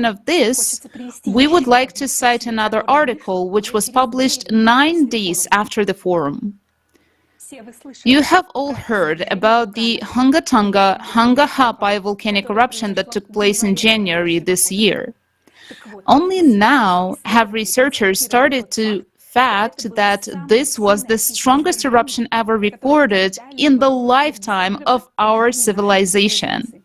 of this, we would like to cite another article which was published 9 days after the forum. You have all heard about the Hunga-Hapai volcanic eruption that took place in January this year. Only now have researchers started to fact that this was the strongest eruption ever recorded in the lifetime of our civilization.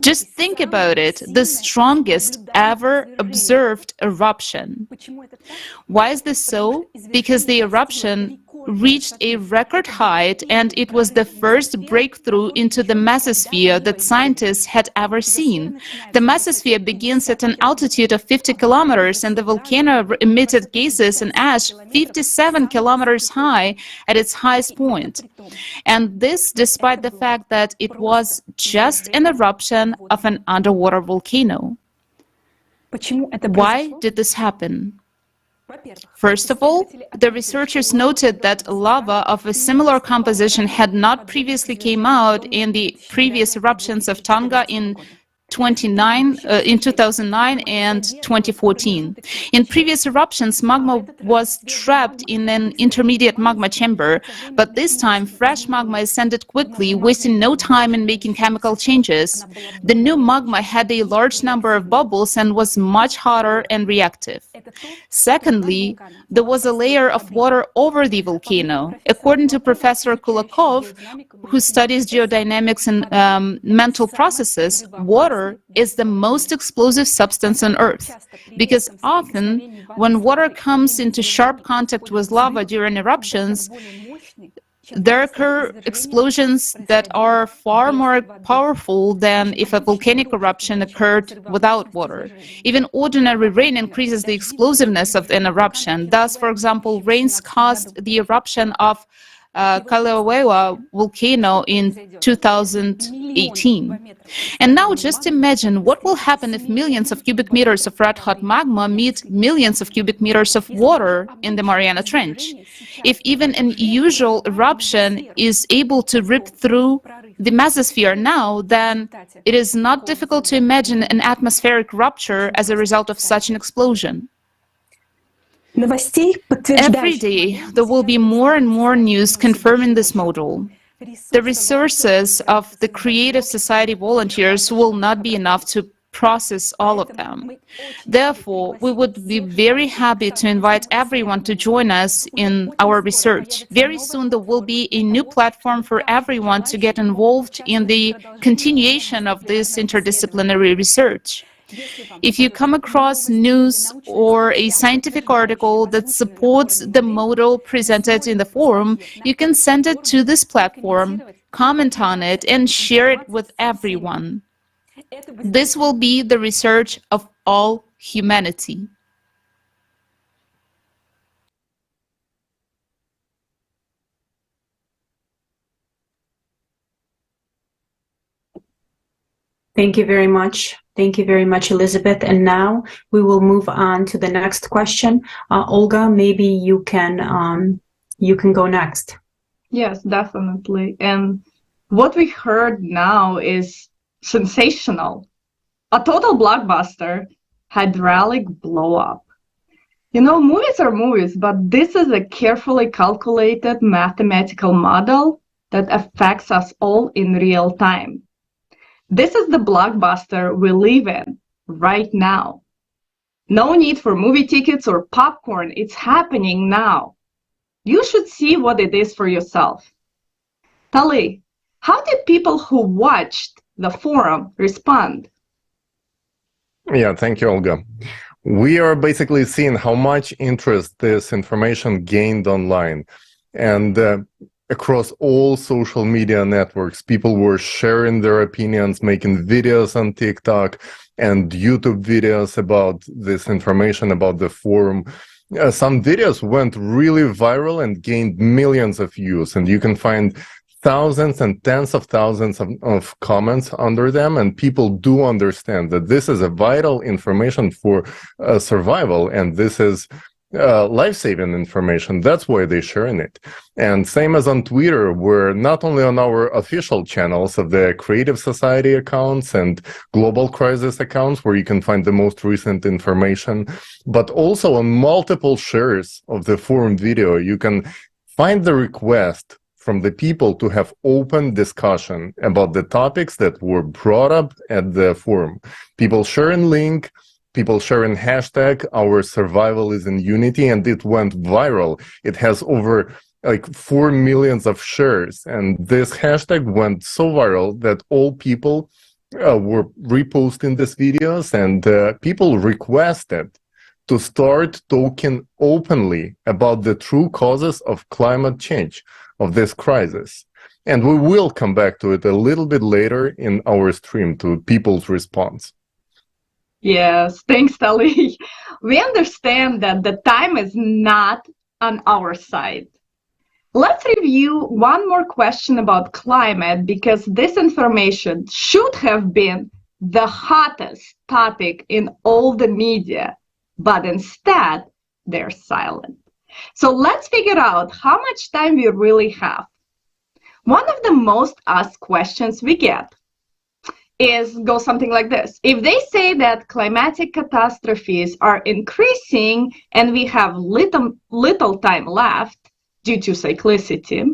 Just think about it, the strongest ever observed eruption. Why is this so? Because the eruption reached a record height, and it was the first breakthrough into the mesosphere that scientists had ever seen. The mesosphere begins at an altitude of 50 kilometers, and the volcano emitted gases and ash 57 kilometers high at its highest point. And this despite the fact that it was just an eruption of an underwater volcano. Why did this happen? First of all, the researchers noted that lava of a similar composition had not previously come out in the previous eruptions of Tonga in 2009 and 2014. In previous eruptions, magma was trapped in an intermediate magma chamber, but this time fresh magma ascended quickly, wasting no time in making chemical changes. The new magma had a large number of bubbles and was much hotter and reactive. Secondly, there was a layer of water over the volcano. According to Professor Kulakov, who studies geodynamics and mental processes, water is the most explosive substance on Earth, because often when water comes into sharp contact with lava during eruptions, there occur explosions that are far more powerful than if a volcanic eruption occurred without water. Even ordinary rain increases the explosiveness of an eruption. Thus, for example, rains caused the eruption of Kilauea volcano in 2018. And now just imagine what will happen if millions of cubic meters of red-hot magma meet millions of cubic meters of water in the Mariana Trench. If even an usual eruption is able to rip through the mesosphere now, then it is not difficult to imagine an atmospheric rupture as a result of such an explosion. Every day, there will be more and more news confirming this model. The resources of the Creative Society volunteers will not be enough to process all of them. Therefore, we would be very happy to invite everyone to join us in our research. Very soon, there will be a new platform for everyone to get involved in the continuation of this interdisciplinary research. If you come across news or a scientific article that supports the model presented in the forum, you can send it to this platform, comment on it, and share it with everyone. This will be the research of all humanity. Thank you very much. Thank you very much, Elizabeth. And now we will move on to the next question. Olga, maybe you can go next. Yes, definitely. And what we heard now is sensational. A total blockbuster, hydraulic blow-up. You know, movies are movies, but this is a carefully calculated mathematical model that affects us all in real time. This is the blockbuster we live in right now. No need for movie tickets or popcorn. It's happening now. You should see what it is for yourself. Tali, how did people who watched the forum respond? Yeah, thank you, Olga. We are basically seeing how much interest this information gained online. And across all social media networks, people were sharing their opinions, making videos on TikTok and YouTube videos about this information about the forum. Some videos went really viral and gained millions of views, and you can find thousands and tens of thousands of comments under them, and people do understand that this is a vital information for survival, and this is life-saving information. That's why they're sharing it. And same as on Twitter, where not only on our official channels of the Creative Society accounts and Global Crisis accounts, where you can find the most recent information, but also on multiple shares of the forum video, you can find the request from the people to have open discussion about the topics that were brought up at the forum. People sharing link, people sharing hashtag, our survival is in unity, and it went viral. It has over like 4 million of shares, and this hashtag went so viral that all people were reposting these videos, and people requested to start talking openly about the true causes of climate change, of this crisis. And we will come back to it a little bit later in our stream, to people's response. Yes, thanks, Tali. We understand that the time is not on our side. Let's review one more question about climate, because this information should have been the hottest topic in all the media, but instead they're silent. So let's figure out how much time we really have. One of the most asked questions we get goes something like this. If they say that climatic catastrophes are increasing and we have little time left due to cyclicity,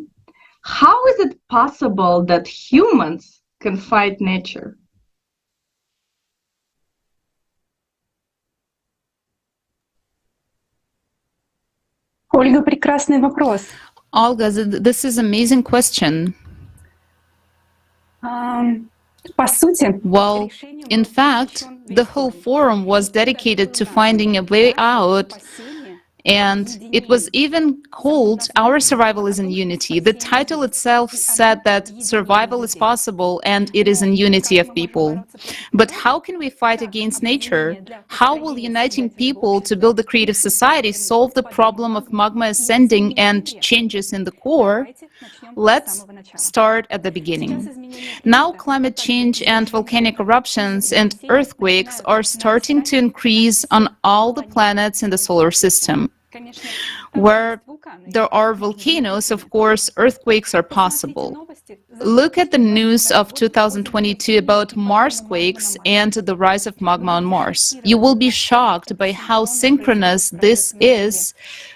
how is it possible that humans can fight nature? Olga, прекрасный вопрос. Olga, this is an amazing question. По сути, Well, in fact, the whole forum was dedicated to finding a way out, and it was even called Our Survival is in Unity. The title itself said that survival is possible and it is in unity of people. But how can we fight against nature? How will uniting people to build a creative society solve the problem of magma ascending and changes in the core? Let's start at the beginning. Now climate change and volcanic eruptions and earthquakes are starting to increase on all the planets in the solar system. Where there are volcanoes, of course, earthquakes are possible. Look at the news of 2022 about Marsquakes and the rise of magma on Mars. You will be shocked by how synchronous this is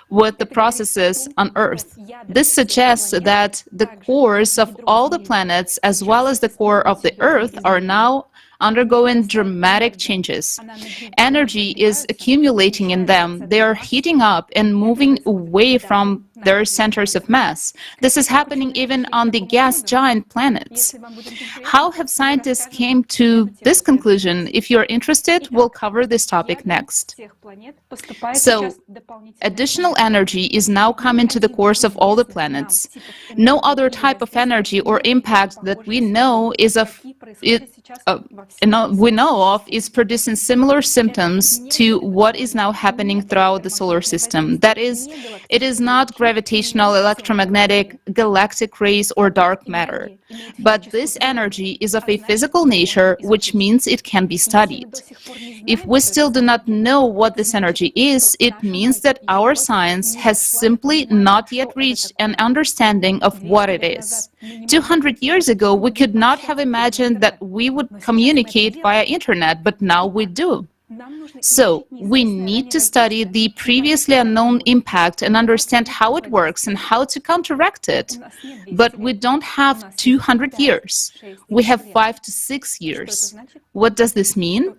with the processes on Earth. This suggests that the cores of all the planets, as well as the core of the Earth, are now undergoing dramatic changes. Energy is accumulating in them. They are heating up and moving away from their centers of mass. This is happening even on the gas giant planets. How have scientists came to this conclusion? If you're interested, we'll cover this topic next. So, additional energy is now coming to the cores of all the planets. No other type of energy or impact that we know is is producing similar symptoms to what is now happening throughout the solar system. That is, it is not gravitational, electromagnetic, galactic rays, or dark matter. But this energy is of a physical nature, which means it can be studied. If we still do not know what this energy is, it means that our science has simply not yet reached an understanding of what it is. 200 years ago, we could not have imagined that we would communicate via internet, but now we do. So, we need to study the previously unknown impact and understand how it works and how to counteract it. But we don't have 200 years. We have 5 to 6 years. What does this mean?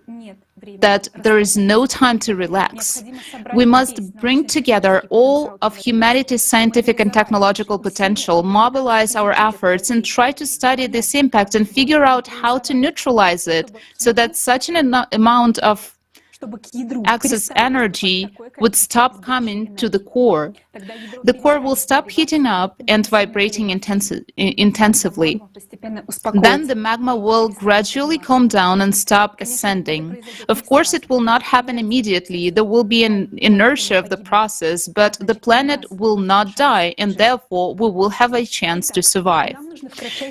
That there is no time to relax. We must bring together all of humanity's scientific and technological potential, mobilize our efforts, and try to study this impact and figure out how to neutralize it so that such an amount of excess energy would stop coming to the core. The core will stop heating up and vibrating intensively. Then the magma will gradually calm down and stop ascending. Of course, it will not happen immediately. There will be an inertia of the process, but the planet will not die, and therefore we will have a chance to survive.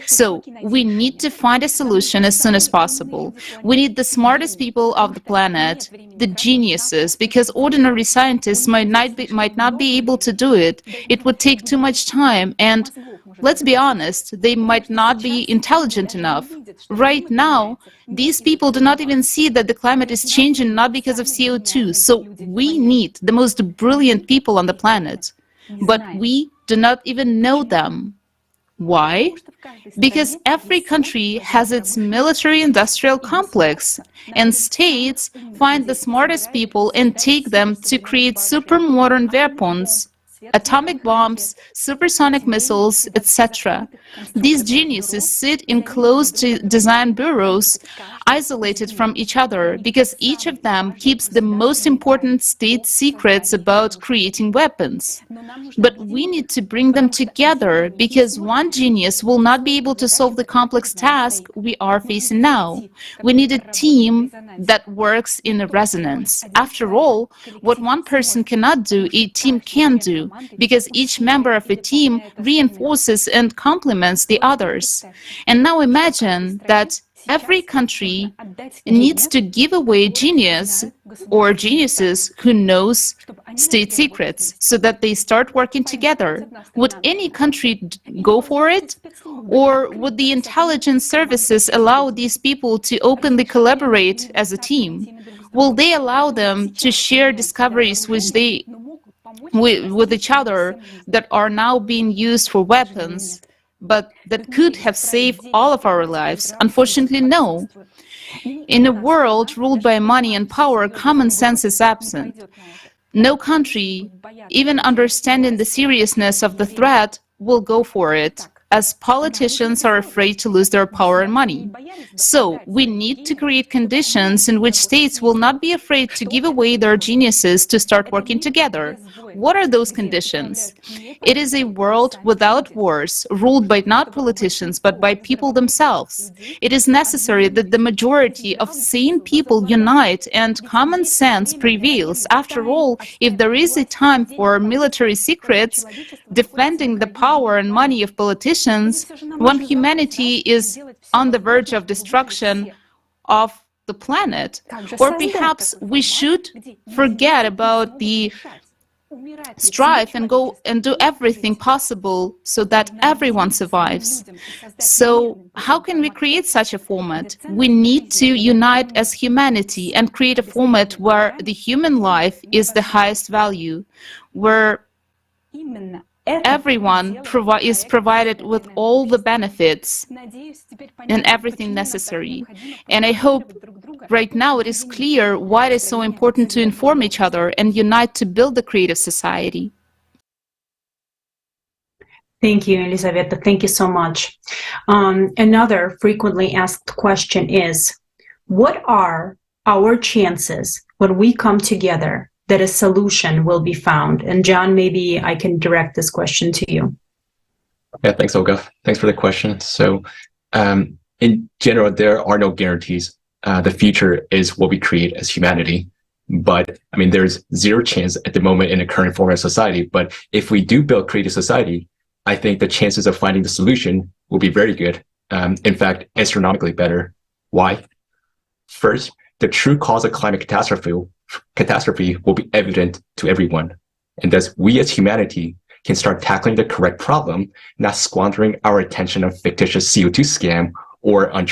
So we need to find a solution as soon as possible. We need the smartest people of the planet, the geniuses, because ordinary scientists might not be able to do it. It would take too much time, and let's be honest, they might not be intelligent enough. Right now, these people do not even see that the climate is changing not because of CO2. So we need the most brilliant people on the planet, but we do not even know them. Why? Because every country has its military-industrial complex, and states find the smartest people and take them to create super-modern weapons, atomic bombs, supersonic missiles, etc. These geniuses sit in closed design bureaus, isolated from each other, because each of them keeps the most important state secrets about creating weapons. But we need to bring them together, because one genius will not be able to solve the complex task we are facing now. We need a team that works in a resonance. After all, what one person cannot do, a team can do, because each member of a team reinforces and complements the others. And now imagine that every country needs to give away genius or geniuses who knows state secrets so that they start working together. Would any country go for it? Or would the intelligence services allow these people to openly collaborate as a team? Will they allow them to share discoveries with each other that are now being used for weapons, but that could have saved all of our lives? Unfortunately, no. In a world ruled by money and power, common sense is absent. No country, even understanding the seriousness of the threat, will go for it, as politicians are afraid to lose their power and money. So we need to create conditions in which states will not be afraid to give away their geniuses to start working together. What are those conditions? It is a world without wars, ruled by not politicians, but by people themselves. It is necessary that the majority of sane people unite and common sense prevails. After all, if there is a time for military secrets, defending the power and money of politicians, when humanity is on the verge of destruction of the planet, or perhaps we should forget about the strife and go and do everything possible so that everyone survives. So how can we create such a format? We need to unite as humanity and create a format where the human life is the highest value, where everyone is provided with all the benefits and everything necessary. And I hope right now it is clear why it is so important to inform each other and unite to build the creative society. Thank you, Elizaveta. Thank you so much. Another frequently asked question is, what are our chances when we come together that a solution will be found? And John, maybe I can direct this question to you. Yeah, thanks, Olga. Thanks for the question. So in general, there are no guarantees. The future is what we create as humanity. But I mean, there's zero chance at the moment in the current form of society. But if we do build creative society, I think the chances of finding the solution will be very good. In fact, astronomically better. Why? First, the true cause of climate catastrophe will be evident to everyone. And thus, we as humanity can start tackling the correct problem, not squandering our attention on fictitious CO2 scam or on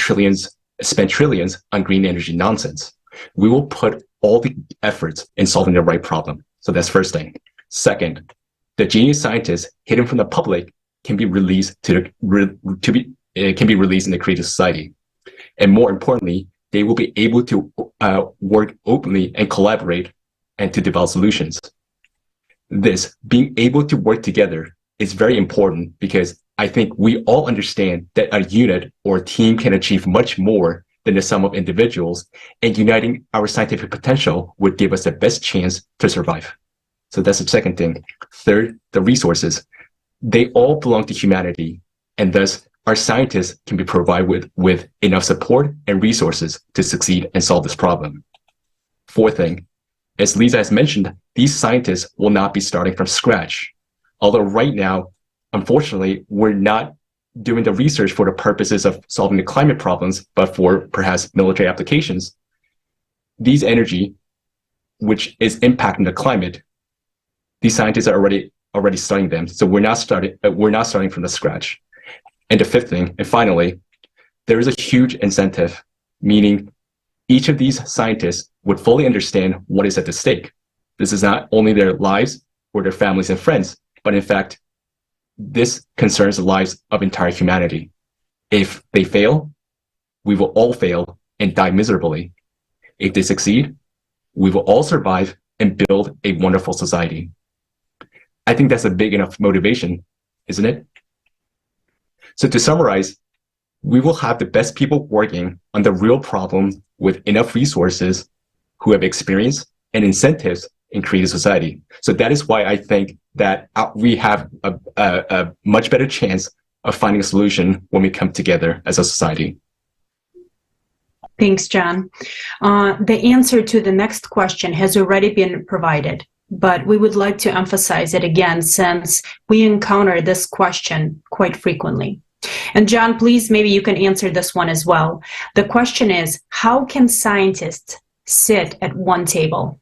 spend trillions on green energy nonsense. We will put all the efforts in solving the right problem. So that's first thing. Second, the genius scientists hidden from the public can be released in the creative society. And more importantly, they will be able to work openly and collaborate and to develop solutions. This, being able to work together, is very important because I think we all understand that a unit or a team can achieve much more than the sum of individuals, and uniting our scientific potential would give us the best chance to survive. So that's the second thing. Third, the resources. They all belong to humanity, and thus our scientists can be provided with enough support and resources to succeed and solve this problem. Fourth thing, as Lisa has mentioned, these scientists will not be starting from scratch. Although right now, unfortunately, we're not doing the research for the purposes of solving the climate problems, but for perhaps military applications. These energy, which is impacting the climate, these scientists are already studying them. So we're not starting from the scratch. And the fifth thing, and finally, there is a huge incentive, meaning each of these scientists would fully understand what is at the stake. This is not only their lives or their families and friends, but in fact, this concerns the lives of entire humanity. If they fail, we will all fail and die miserably. If they succeed, we will all survive and build a wonderful society. I think that's a big enough motivation, isn't it? So to summarize, we will have the best people working on the real problem with enough resources who have experience and incentives in creative society. So that is why I think that we have a much better chance of finding a solution when we come together as a society. Thanks, John. The answer to the next question has already been provided, but we would like to emphasize it again since we encounter this question quite frequently. And John, please, maybe you can answer this one as well. The question is, how can scientists sit at one table?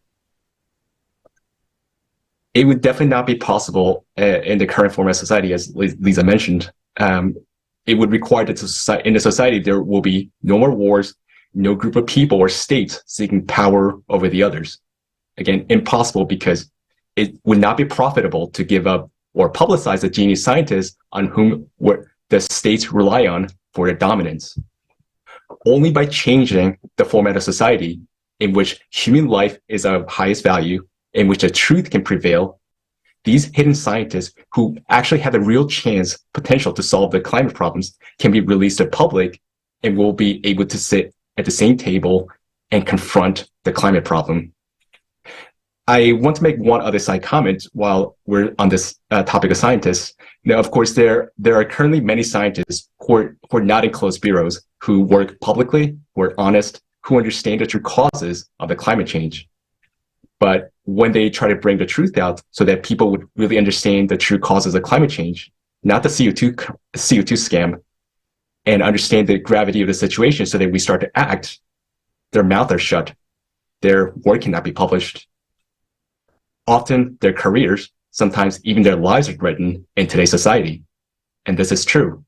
It would definitely not be possible in the current format of society, as Lisa mentioned. It would require that in a society there will be no more wars, no group of people or states seeking power over the others. Again, impossible because it would not be profitable to give up or publicize the genius scientists on whom the states rely on for their dominance. Only by changing the format of society in which human life is of highest value, in which the truth can prevail, these hidden scientists who actually have a real chance, potential to solve the climate problems can be released to public and will be able to sit at the same table and confront the climate problem. I want to make one other side comment while we're on this topic of scientists. Now, of course, there are currently many scientists who are not in closed bureaus, who work publicly, who are honest, who understand the true causes of the climate change. But when they try to bring the truth out so that people would really understand the true causes of climate change, not the CO2 scam, and understand the gravity of the situation so that we start to act, their mouths are shut. Their work cannot be published. Often their careers, sometimes even their lives are threatened in today's society. And this is true.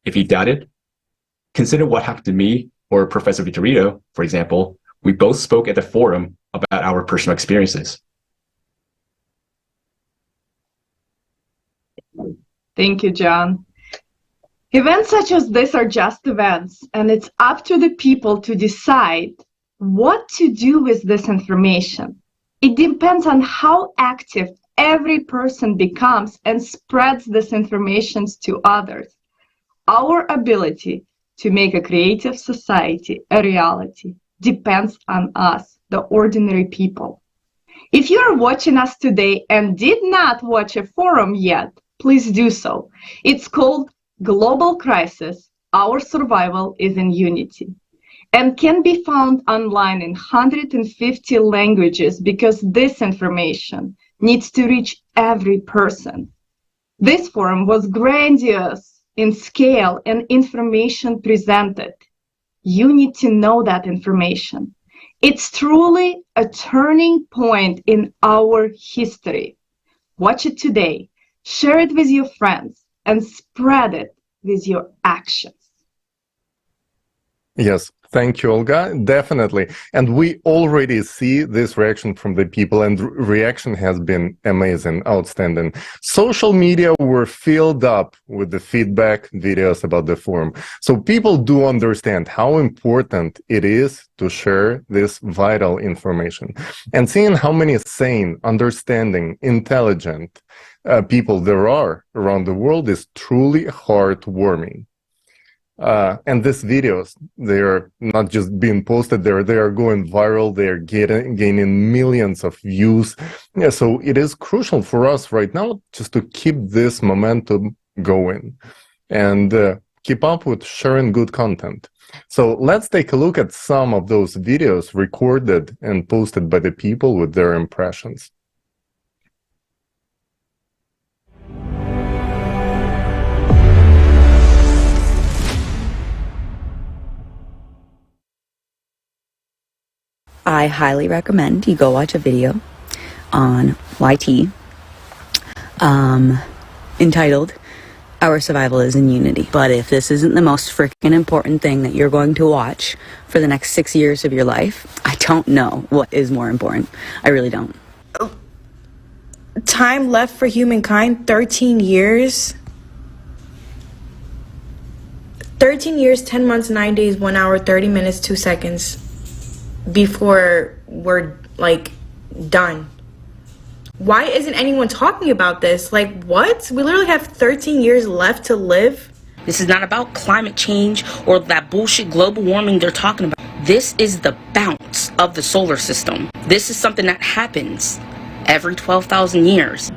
If you doubt it, consider what happened to me or Professor Vitorino, for example. We both spoke at the forum about our personal experiences. Thank you, John. Events such as this are just events, and it's up to the people to decide what to do with this information. It depends on how active every person becomes and spreads this information to others. Our ability to make a creative society a reality depends on us, the ordinary people. If you are watching us today and did not watch a forum yet, please do so. It's called Global Crisis, Our Survival is in Unity, and can be found online in 150 languages because this information needs to reach every person. This forum was grandiose in scale and information presented. You need to know that information. It's truly a turning point in our history. Watch it today, share it with your friends, and spread it with your actions. Yes, thank you, Olga. Definitely. And we already see this reaction from the people, and reaction has been amazing, outstanding. Social media were filled up with the feedback videos about the forum. So people do understand how important it is to share this vital information. And seeing how many sane, understanding, intelligent people there are around the world is truly heartwarming. And these videos, they are not just being posted there, they are going viral, they are gaining millions of views. Yeah, so it is crucial for us right now just to keep this momentum going. and keep up with sharing good content. So let's take a look at some of those videos recorded and posted by the people with their impressions. I highly recommend you go watch a video on YT entitled Our Survival is in Unity. But if this isn't the most freaking important thing that you're going to watch for the next 6 years of your life, I don't know what is more important. I really don't. Time left for humankind, 13 years. 13 years, 10 months, 9 days, 1 hour, 30 minutes, 2 seconds before we're like done. Why isn't anyone talking about this? Like, what? We literally have 13 years left to live. This is not about climate change or that bullshit global warming they're talking about. This is the bounce of the solar system. This is something that happens every 12,000 years.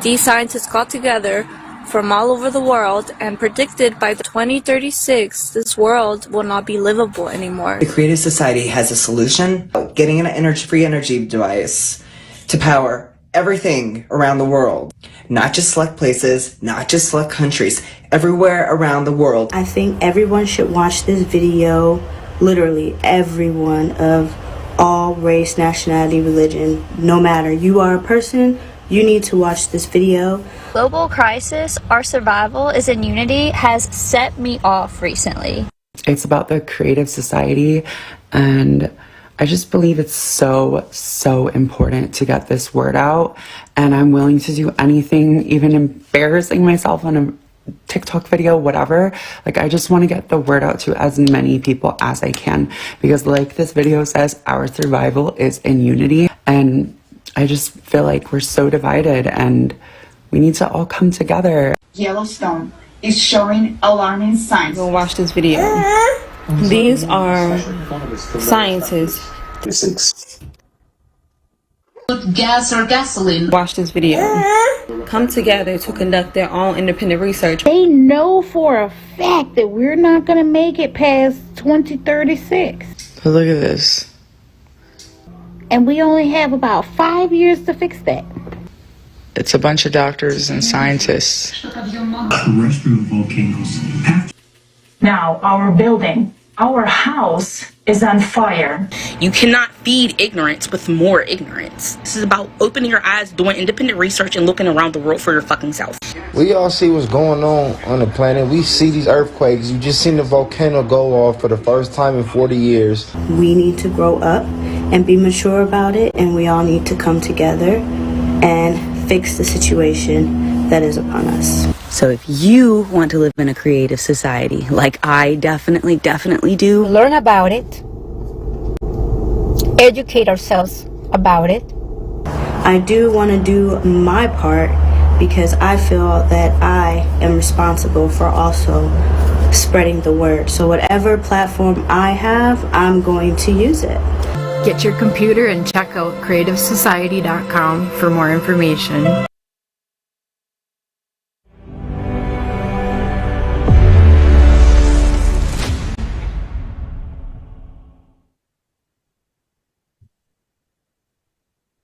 These scientists got together from all over the world and predicted by 2036 this world will not be livable anymore. The Creative Society has a solution: getting an free energy device to power everything around the world. Not just select places, not just select countries, everywhere around the world. I think everyone should watch this video, literally everyone of all race, nationality, religion, no matter. You are a person, you need to watch this video. Global crisis, our survival is in unity has set me off recently. It's about the Creative Society, and I just believe it's so important to get this word out, and I'm willing to do anything, even embarrassing myself on a TikTok video, whatever. Like, I just want to get the word out to as many people as I can, because like this video says, our survival is in unity, and I just feel like we're so divided and we need to all come together. Yellowstone is showing alarming signs. Go watch this video. These are scientists. With gas or gasoline. Watch this video. Come together to conduct their own independent research. They know for a fact that we're not going to make it past 2036. Look at this. And we only have about 5 years to fix that. It's a bunch of doctors and scientists. Terrestrial volcanoes. Now, our building, our house is on fire. You cannot feed ignorance with more ignorance. This is about opening your eyes, doing independent research, and looking around the world for your fucking self. We all see what's going on the planet. We see these earthquakes. You just seen the volcano go off for the first time in 40 years. We need to grow up and be mature about it, and we all need to come together and fix the situation that is upon us. So if you want to live in a creative society, like I definitely do, learn about it, educate ourselves about it. I do want to do my part because I feel that I am responsible for also spreading the word. So whatever platform I have, I'm going to use it. Get your computer and check out creativesociety.com for more information.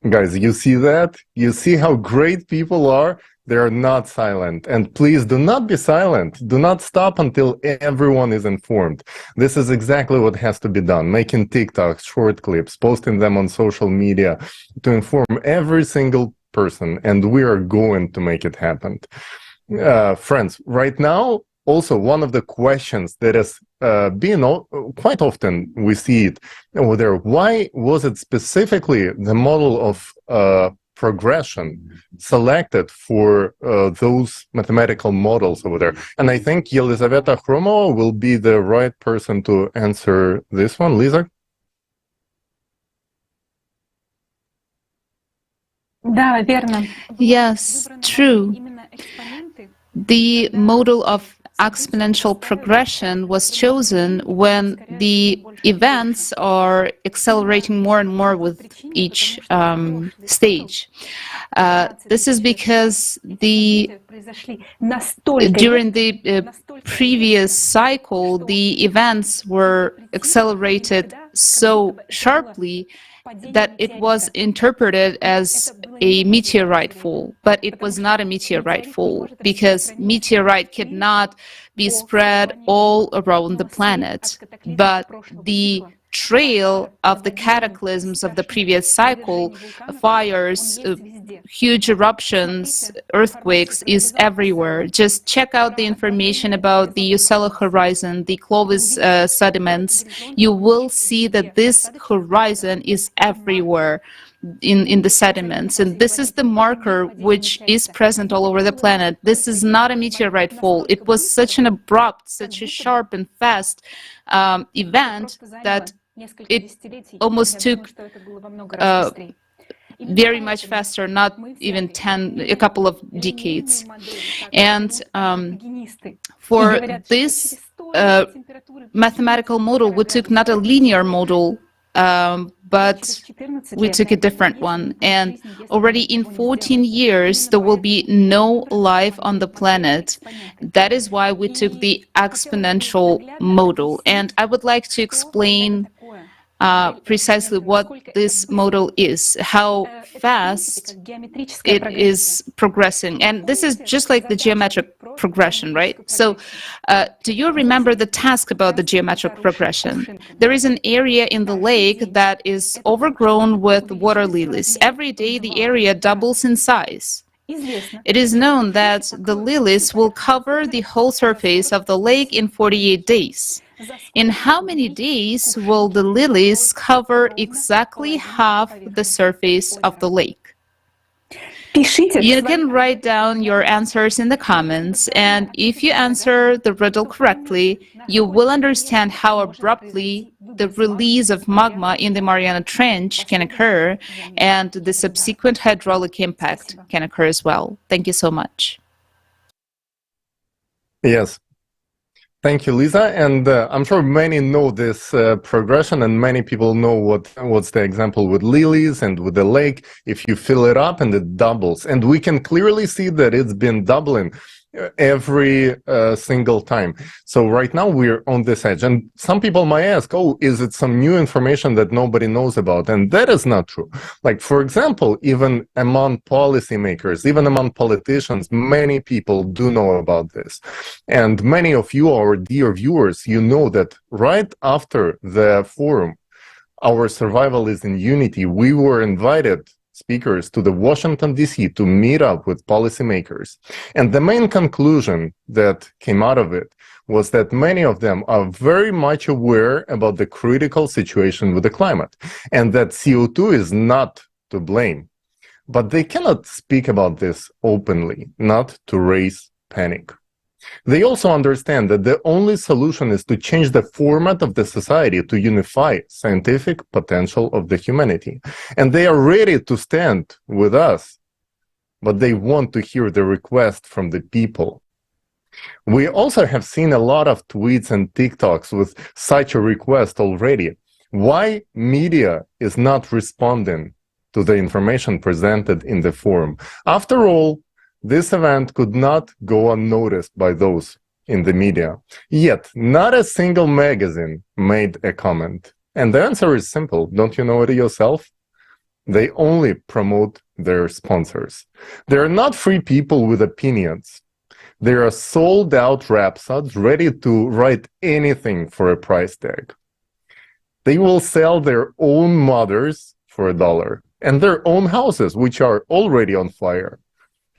Guys, you see that? You see how great people are? They are not silent. And please do not be silent. Do not stop until everyone is informed. This is exactly what has to be done. Making TikToks, short clips, posting them on social media to inform every single person. And we are going to make it happen. Friends, right now, also one of the questions that is being quite often we see it over there. Why was it specifically the model of progression selected for those mathematical models over there? And I think Elizaveta Khromova will be the right person to answer this one. Lisa? Yes, true. The model of exponential progression was chosen when the events are accelerating more and more with each stage. This is because during the previous cycle, the events were accelerated so sharply that it was interpreted as a meteorite fall, but it was not a meteorite fall because meteorite cannot be spread all around the planet. But the trail of the cataclysms of the previous cycle, fires, huge eruptions, earthquakes, is everywhere. Just check out the information about the Usella horizon, the Clovis sediments. You will see that this horizon is everywhere in the sediments, and this is the marker which is present all over the planet. This is not a meteorite fall. It was such an abrupt, such a sharp and fast event that it almost took very much faster, not even a couple of decades. And for this mathematical model, we took not a linear model, but we took a different one. And already in 14 years, there will be no life on the planet. That is why we took the exponential model. And I would like to explain precisely what this model is, how fast it is progressing. And this is just like the geometric progression, right? So do you remember the task about the geometric progression? There is an area in the lake that is overgrown with water lilies. Every day the area doubles in size. It is known that the lilies will cover the whole surface of the lake in 48 days. In how many days will the lilies cover exactly half the surface of the lake? You can write down your answers in the comments, and if you answer the riddle correctly, you will understand how abruptly the release of magma in the Mariana Trench can occur, and the subsequent hydraulic impact can occur as well. Thank you so much. Yes. Thank you, Lisa. And I'm sure many know this progression, and many people know what's the example with lilies and with the lake. If you fill it up and it doubles, and we can clearly see that it's been doubling every single time. So right now we're on this edge, and some people might ask, oh, is it some new information that nobody knows about? And that is not true. Like, for example, even among policymakers, even among politicians, many people do know about this. And many of you, our dear viewers, you know that right after the forum, Our Survival is in Unity, we were invited speakers to the Washington, D.C. to meet up with policymakers. And the main conclusion that came out of it was that many of them are very much aware about the critical situation with the climate, and that CO2 is not to blame. But they cannot speak about this openly, not to raise panic. They also understand that the only solution is to change the format of the society to unify scientific potential of the humanity. And they are ready to stand with us, but they want to hear the request from the people. We also have seen a lot of tweets and TikToks with such a request already. Why media is not responding to the information presented in the forum? After all, this event could not go unnoticed by those in the media. Yet, not a single magazine made a comment. And the answer is simple. Don't you know it yourself? They only promote their sponsors. They are not free people with opinions. They are sold-out rhapsods ready to write anything for a price tag. They will sell their own mothers for $1 and their own houses, which are already on fire.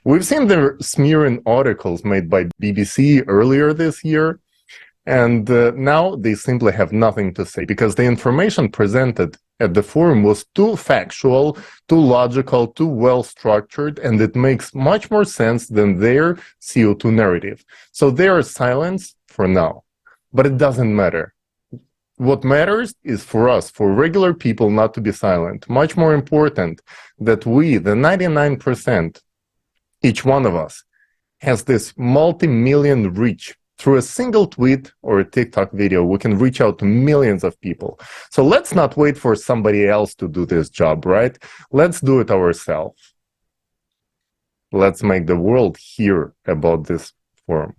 We've seen their smearing articles made by BBC earlier this year, and now they simply have nothing to say because the information presented at the forum was too factual, too logical, too well-structured, and it makes much more sense than their CO2 narrative. So they are silenced for now, but it doesn't matter. What matters is for us, for regular people, not to be silent. Much more important that we, the 99%, each one of us, has this multi-million reach through a single tweet or a TikTok video, we can reach out to millions of people. So let's not wait for somebody else to do this job, right? Let's do it ourselves. Let's make the world hear about this forum.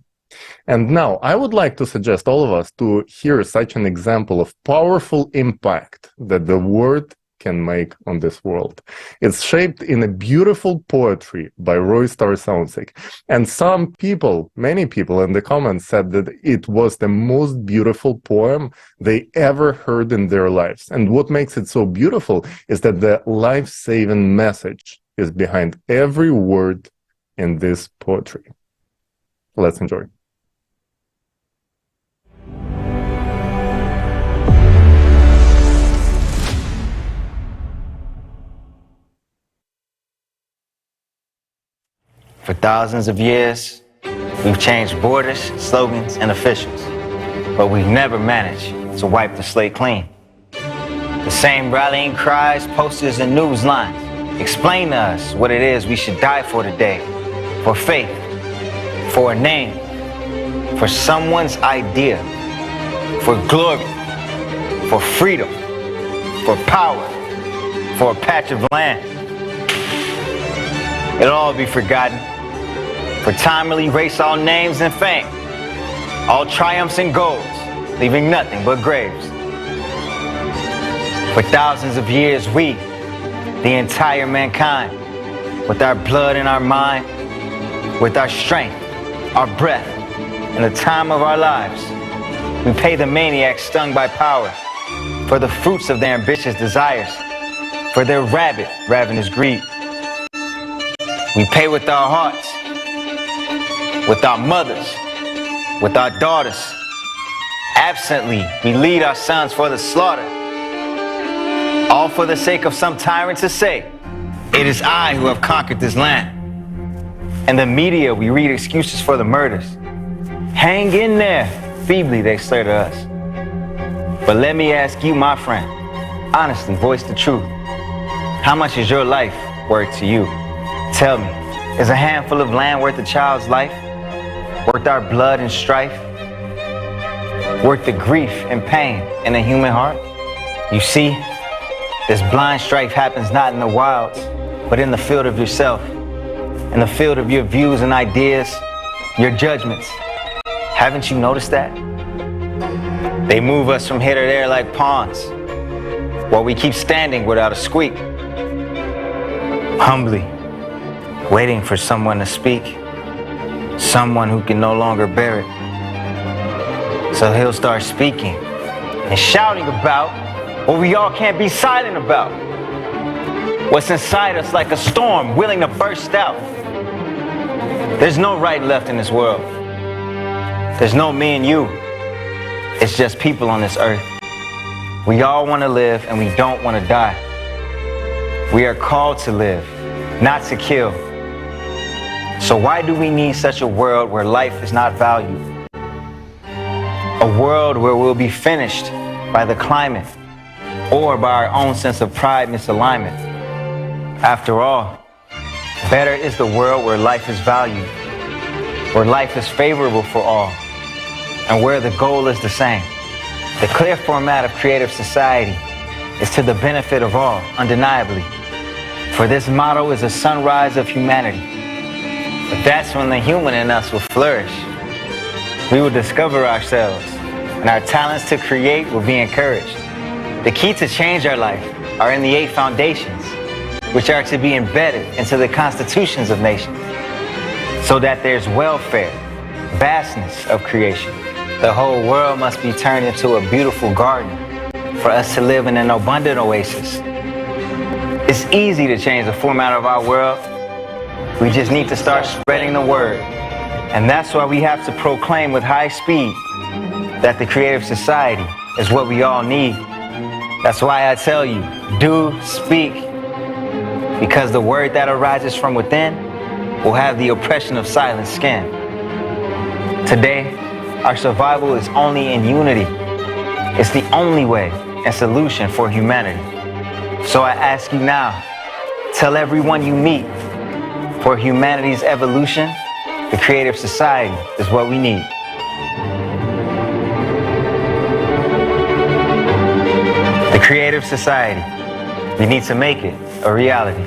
And now I would like to suggest all of us to hear such an example of powerful impact that the word can make on this world. It's shaped in a beautiful poetry by Roy Starr-Soundsik. And some people, many people in the comments said that it was the most beautiful poem they ever heard in their lives. And what makes it so beautiful is that the life-saving message is behind every word in this poetry. Let's enjoy. For thousands of years, we've changed borders, slogans, and officials, but we've never managed to wipe the slate clean. The same rallying cries, posters, and news lines explain to us what it is we should die for today. For faith, for a name, for someone's idea, for glory, for freedom, for power, for a patch of land. It'll all be forgotten. For time will erase all names and fame, all triumphs and goals, leaving nothing but graves. For thousands of years, we, the entire mankind, with our blood and our mind, with our strength, our breath, and the time of our lives, we pay the maniacs stung by power for the fruits of their ambitious desires, for their rabid, ravenous greed. We pay with our hearts, with our mothers, with our daughters. Absently, we lead our sons for the slaughter, all for the sake of some tyrant to say, "It is I who have conquered this land." In the media, we read excuses for the murders. Hang in there, feebly they slur to us. But let me ask you, my friend, honestly, voice the truth. How much is your life worth to you? Tell me, is a handful of land worth a child's life? Worth our blood and strife? Worth the grief and pain in a human heart? You see, this blind strife happens not in the wilds, but in the field of yourself, in the field of your views and ideas, your judgments. Haven't you noticed that? They move us from here to there like pawns, while we keep standing without a squeak, humbly waiting for someone to speak, someone who can no longer bear it. So he'll start speaking and shouting about what we all can't be silent about. What's inside us like a storm willing to burst out. There's no right and left in this world. There's no me and you. It's just people on this earth. We all want to live and we don't want to die. We are called to live, not to kill. So why do we need such a world where life is not valued? A world where we'll be finished by the climate or by our own sense of pride misalignment. After all, better is the world where life is valued, where life is favorable for all, and where the goal is the same. The clear format of creative society is to the benefit of all, undeniably. For this motto is a sunrise of humanity. But that's when the human in us will flourish. We will discover ourselves, and our talents to create will be encouraged. The key to change our life are in the 8 foundations, which are to be embedded into the constitutions of nations, so that there's welfare, vastness of creation. The whole world must be turned into a beautiful garden for us to live in an abundant oasis. It's easy to change the format of our world. We just need to start spreading the word. And that's why we have to proclaim with high speed that the creative society is what we all need. That's why I tell you, do speak. Because the word that arises from within will have the oppression of silent skin. Today, our survival is only in unity. It's the only way and solution for humanity. So I ask you now, tell everyone you meet, for humanity's evolution, the creative society is what we need. creative society. We need to make it a reality.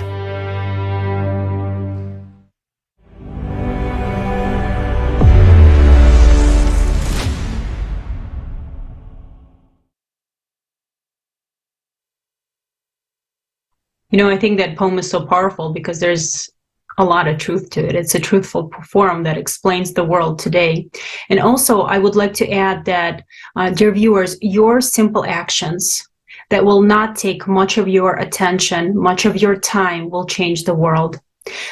You know, I think that poem is so powerful because there's a lot of truth to it. It's a truthful forum that explains the world today. And also, I would like to add that, dear viewers, your simple actions that will not take much of your attention, much of your time, will change the world.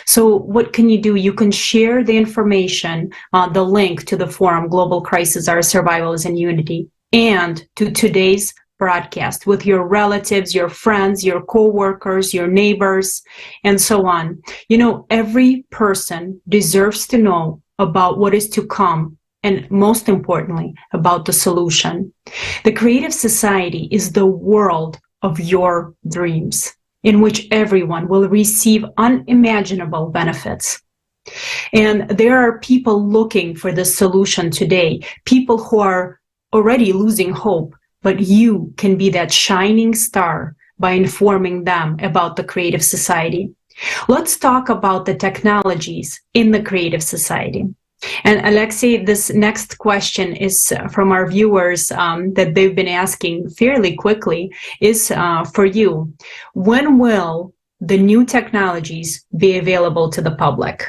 So what can you do? You can share the information, the link to the forum, Global Crisis, Our Survival is in Unity, and to today's broadcast with your relatives, your friends, your co-workers, your neighbors, and so on. You know, every person deserves to know about what is to come, and most importantly, about the solution. The creative society is the world of your dreams, in which everyone will receive unimaginable benefits. And there are people looking for the solution today, people who are already losing hope, but you can be that shining star by informing them about the creative society. Let's talk about the technologies in the creative society. And Alexei, this next question is from our viewers that they've been asking fairly quickly, is for you. When will the new technologies be available to the public?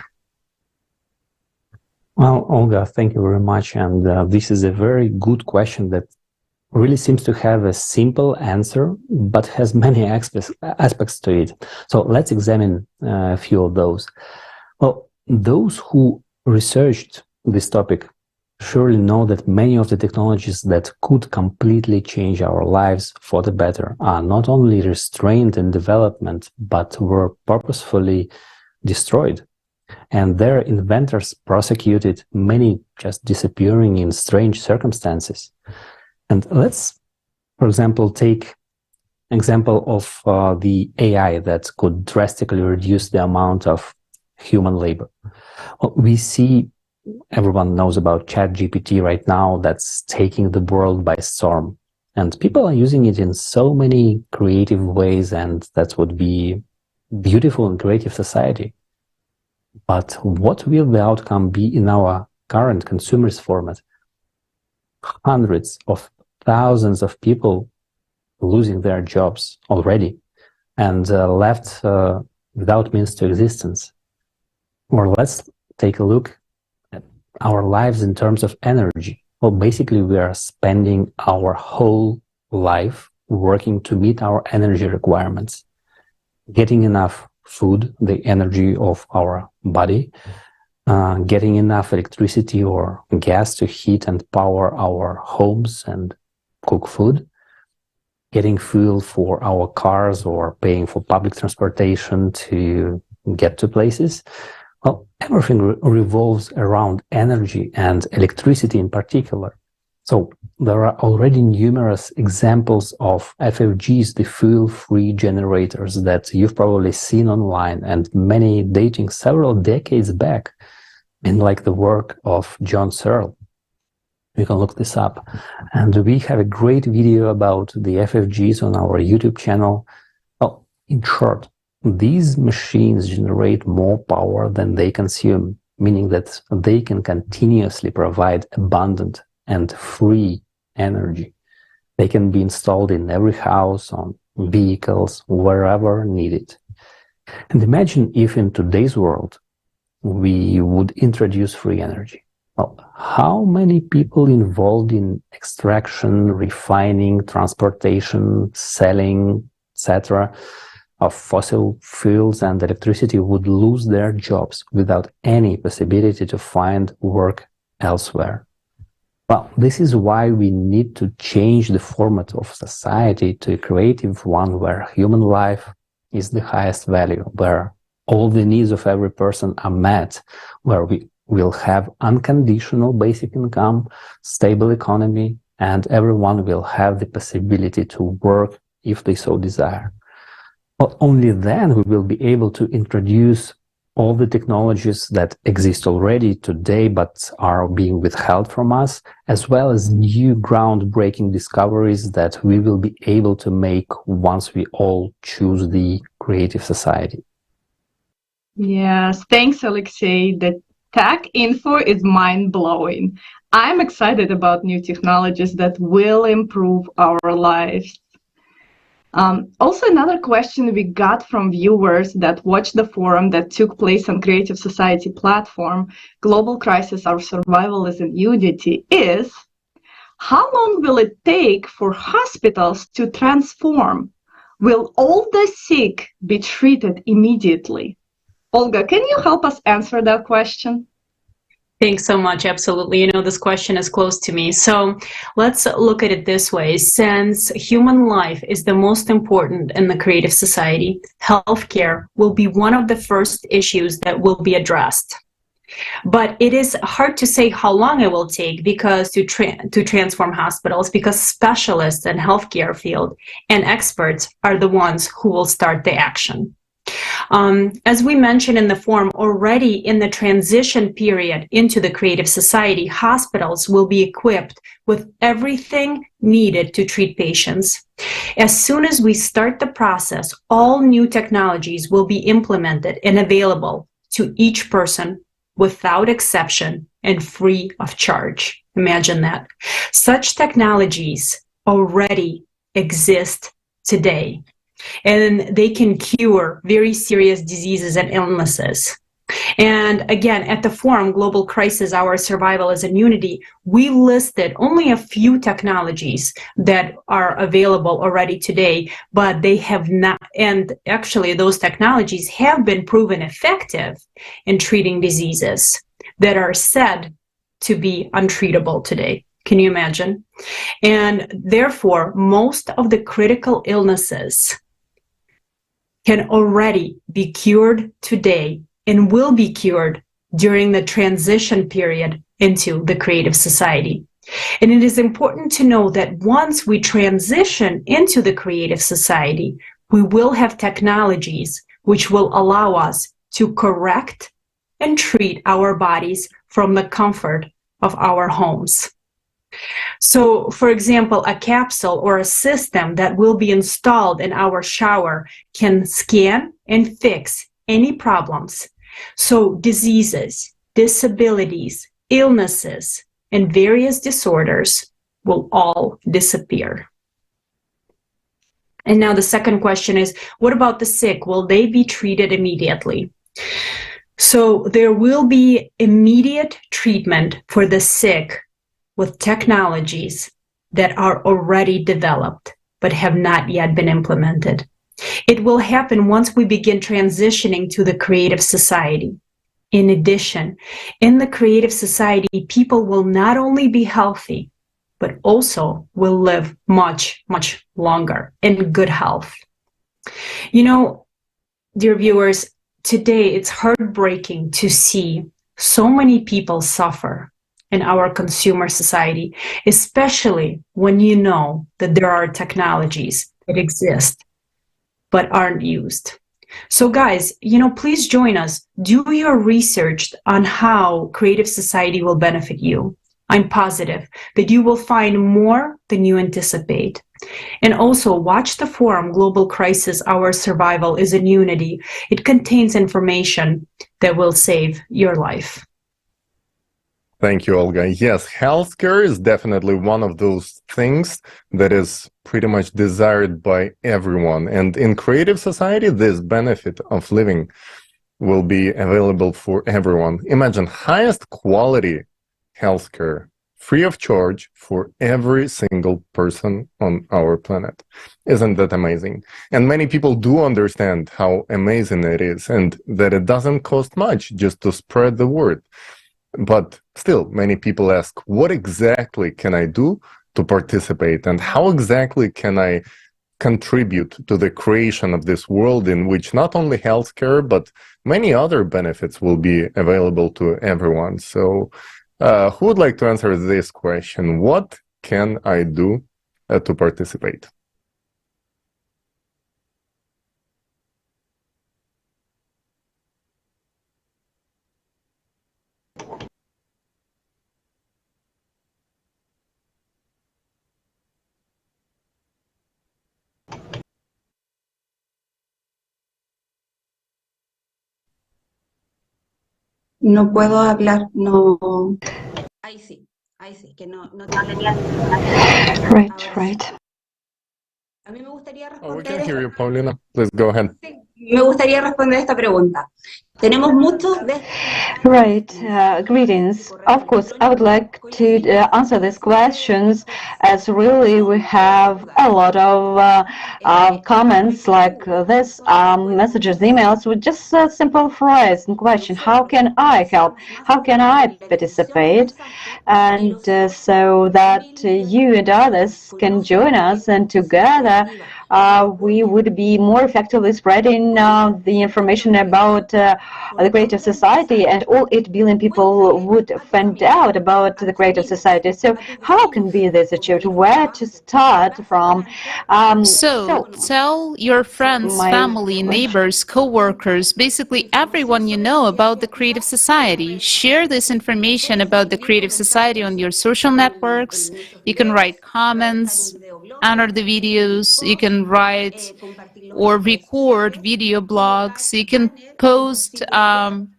Well, Olga, thank you very much. And this is a very good question that really seems to have a simple answer, but has many aspects to it. So let's examine a few of those. Well, those who researched this topic surely know that many of the technologies that could completely change our lives for the better are not only restrained in development, but were purposefully destroyed. And their inventors prosecuted, many just disappearing in strange circumstances. And let's, for example, take an example of the AI that could drastically reduce the amount of human labor. Well, we see, everyone knows about ChatGPT right now, that's taking the world by storm. And people are using it in so many creative ways, and that would be beautiful and creative society. But what will the outcome be in our current consumerist format? Hundreds of thousands of people losing their jobs already and left without means to existence. Or let's take a look at our lives in terms of energy. Well, basically, we are spending our whole life working to meet our energy requirements, getting enough food, the energy of our body, getting enough electricity or gas to heat and power our homes and cook food, getting fuel for our cars or paying for public transportation to get to places. Well, everything revolves around energy and electricity in particular. So there are already numerous examples of FFGs, the fuel-free generators that you've probably seen online, and many dating several decades back, in like the work of John Searle. You can look this up. And we have a great video about the FFGs on our YouTube channel. Well, in short, these machines generate more power than they consume, meaning that they can continuously provide abundant and free energy. They can be installed in every house, on vehicles, wherever needed. And imagine if in today's world we would introduce free energy. Well, how many people involved in extraction, refining, transportation, selling, etc., of fossil fuels and electricity would lose their jobs without any possibility to find work elsewhere? Well, this is why we need to change the format of society to a creative one where human life is the highest value, where all the needs of every person are met, where we will have unconditional basic income, stable economy, and everyone will have the possibility to work if they so desire. But only then we will be able to introduce all the technologies that exist already today but are being withheld from us, as well as new groundbreaking discoveries that we will be able to make once we all choose the creative society. Yes, thanks, Alexei. The tech info is mind-blowing. I'm excited about new technologies that will improve our lives. Also, another question we got from viewers that watched the forum that took place on Creative Society platform, Global Crisis, Our Survival is in Unity, is how long will it take for hospitals to transform? Will all the sick be treated immediately? Olga, can you help us answer that question? Thanks so much. Absolutely. You know, this question is close to me. So let's look at it this way. Since human life is the most important in the creative society, healthcare will be one of the first issues that will be addressed. But it is hard to say how long it will take because to transform hospitals, because specialists in healthcare field and experts are the ones who will start the action. As we mentioned in the forum, already in the transition period into the creative society, hospitals will be equipped with everything needed to treat patients. As soon as we start the process, all new technologies will be implemented and available to each person without exception and free of charge. Imagine that. Such technologies already exist today, and they can cure very serious diseases and illnesses. And again, at the forum, Global Crisis, Our Survival is in Unity, we listed only a few technologies that are available already today, but they have not, and actually those technologies have been proven effective in treating diseases that are said to be untreatable today. Can you imagine? And therefore, most of the critical illnesses can already be cured today and will be cured during the transition period into the creative society. And it is important to know that once we transition into the creative society, we will have technologies which will allow us to correct and treat our bodies from the comfort of our homes. So, for example, a capsule or a system that will be installed in our shower can scan and fix any problems. So diseases, disabilities, illnesses, and various disorders will all disappear. And now the second question is, what about the sick? Will they be treated immediately? So there will be immediate treatment for the sick with technologies that are already developed but have not yet been implemented. It will happen once we begin transitioning to the creative society. In addition, in the creative society, people will not only be healthy, but also will live much, much longer in good health. You know, dear viewers, today it's heartbreaking to see so many people suffer in our consumer society, especially when you know that there are technologies that exist but aren't used. So guys, you know, please join us. Do your research on how creative society will benefit you. I'm positive that you will find more than you anticipate. And also watch the forum, Global Crisis, Our Survival is in Unity. It contains information that will save your life. Thank you, Olga. Yes, healthcare is definitely one of those things that is pretty much desired by everyone. And in creative society, this benefit of living will be available for everyone. Imagine highest quality healthcare, free of charge for every single person on our planet. Isn't that amazing? And many people do understand how amazing it is and that it doesn't cost much just to spread the word. But still, many people ask, what exactly can I do to participate? And how exactly can I contribute to the creation of this world in which not only healthcare, but many other benefits will be available to everyone? So who would like to answer this question? What can I do to participate? No puedo hablar, no. Right. Oh, we can hear you, Paulina. Please go ahead. Me gustaría responder esta pregunta. Tenemos muchos de Right. Greetings. Of course, I would like to answer these questions, as really we have a lot of comments like this, messages, emails with just a simple phrase and question: how can I help? How can I participate? And so that you and others can join us, and together we would be more effectively spreading the information about the creative society, and all 8 billion people would find out about the creative society. So how can be this achieved? Where to start from? So tell your friends, family, neighbors, co-workers, basically everyone you know about the Creative Society. Share this information about the Creative Society on your social networks. You can write comments under the videos. You can write or record video blogs. You can post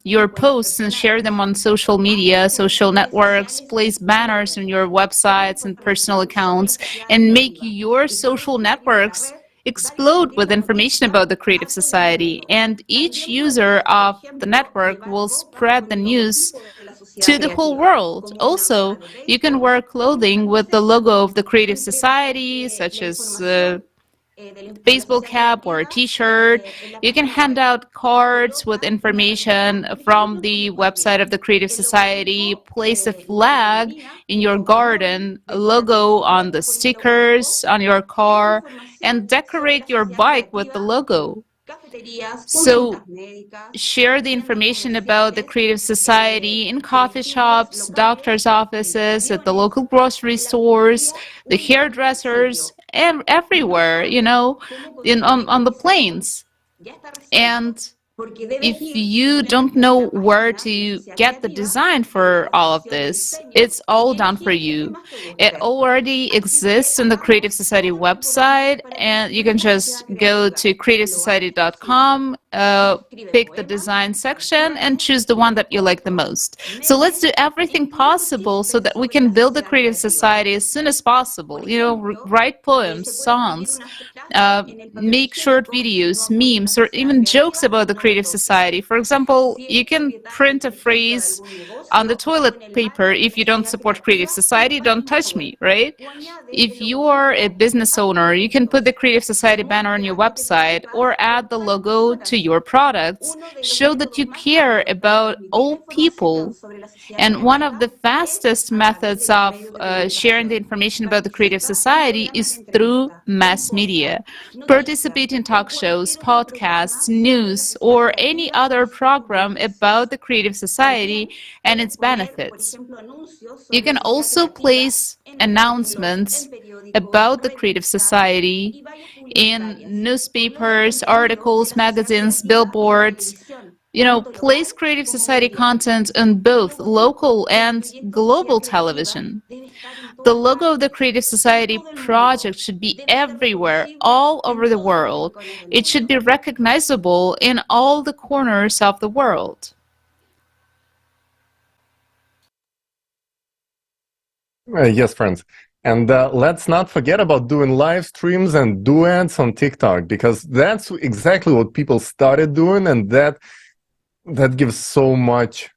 your posts and share them on social media, social networks, place banners on your websites and personal accounts, and make your social networks explode with information about the Creative Society. And each user of the network will spread the news to the whole world. Also, you can wear clothing with the logo of the Creative Society, such as baseball cap or a t-shirt. You can hand out cards with information from the website of the Creative Society, place a flag in your garden, a logo on the stickers on your car, and decorate your bike with the logo. So share the information about the Creative Society in coffee shops, doctors' offices, at the local grocery stores, the hairdressers, and everywhere, you know, on the planes. And if you don't know where to get the design for all of this, it's all done for you. It already exists on the Creative Society website, and you can just go to creativesociety.com, pick the design section, and choose the one that you like the most. So let's do everything possible so that we can build the Creative Society as soon as possible. You know, write poems, songs, make short videos, memes, or even jokes about the Creative Society. For example, you can print a phrase on the toilet paper: if you don't support Creative Society, don't touch me, right? If you are a business owner, you can put the Creative Society banner on your website or add the logo to your products. Show that you care about all people. And one of the fastest methods of sharing the information about the Creative Society is through mass media. Participate in talk shows, podcasts, news, or any other program about the Creative Society and its benefits. You can also place announcements about the Creative Society in newspapers, articles, magazines, billboards. You know, place Creative Society content on both local and global television. The logo of the Creative Society project should be everywhere, all over the world. It should be recognizable in all the corners of the world. Yes, friends. And let's not forget about doing live streams and duets on TikTok, because that's exactly what people started doing, and that gives so much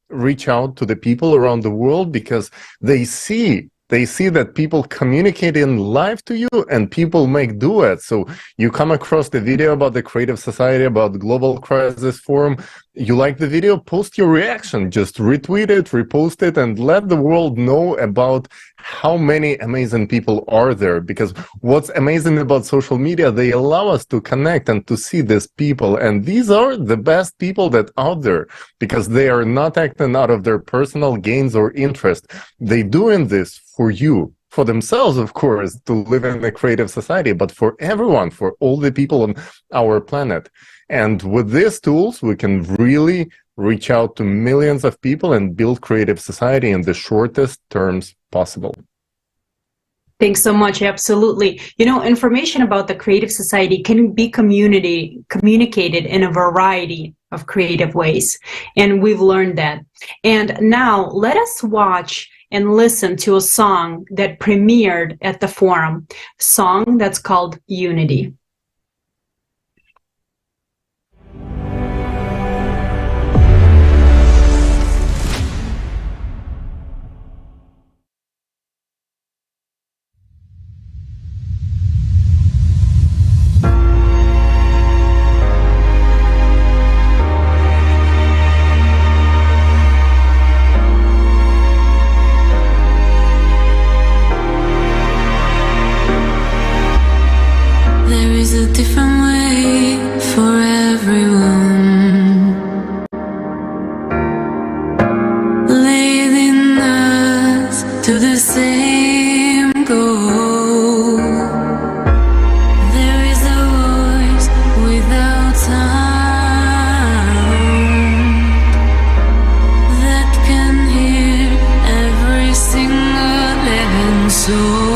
reach out to the people around the world, because they see that people communicate in live to you and people make duets. So you come across the video about the Creative Society, about the Global Crisis Forum, you like the video, post your reaction, just retweet it, repost it, and let the world know about how many amazing people are there. Because what's amazing about social media, they allow us to connect and to see these people, and these are the best people that are out there, because they are not acting out of their personal gains or interest. They doing this for you, for themselves, of course, to live in a creative society, but for everyone, for all the people on our planet. And with these tools, we can really reach out to millions of people and build creative society in the shortest terms possible. Thanks so much. Absolutely. You know, information about the Creative Society can be communicated in a variety of creative ways. And we've learned that. And now let us watch and listen to a song that premiered at the forum, a song that's called Unity. There is a different way for everyone, leading us to the same goal. There is a voice without sound that can hear every single living soul.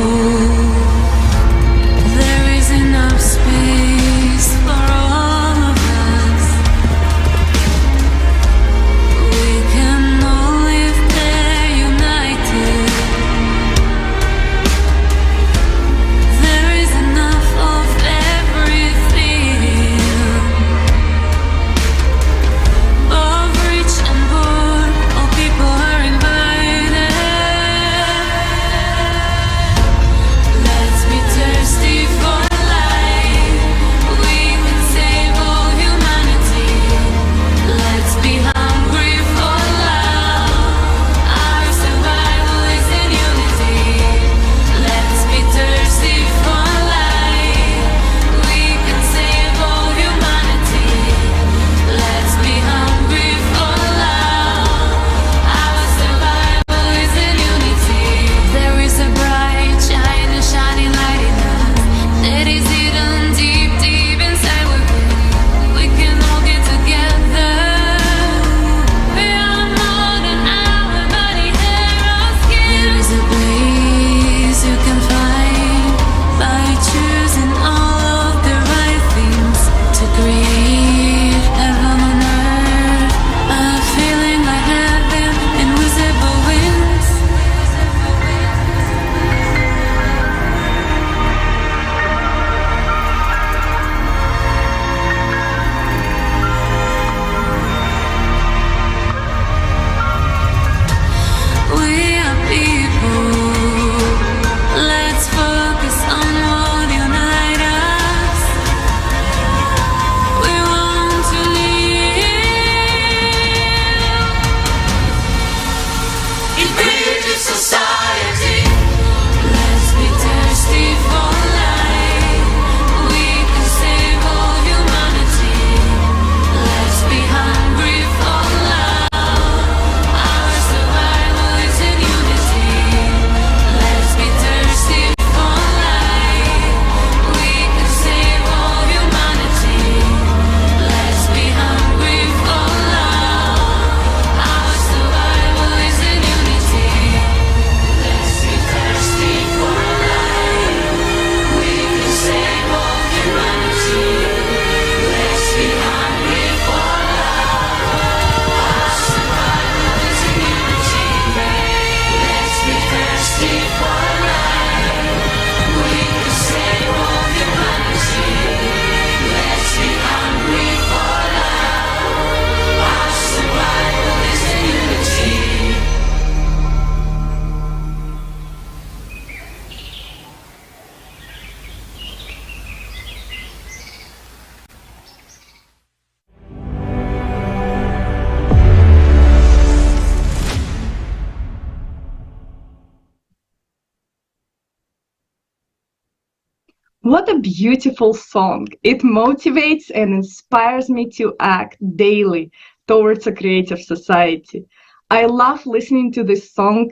What a beautiful song. It motivates and inspires me to act daily towards a creative society. I love listening to this song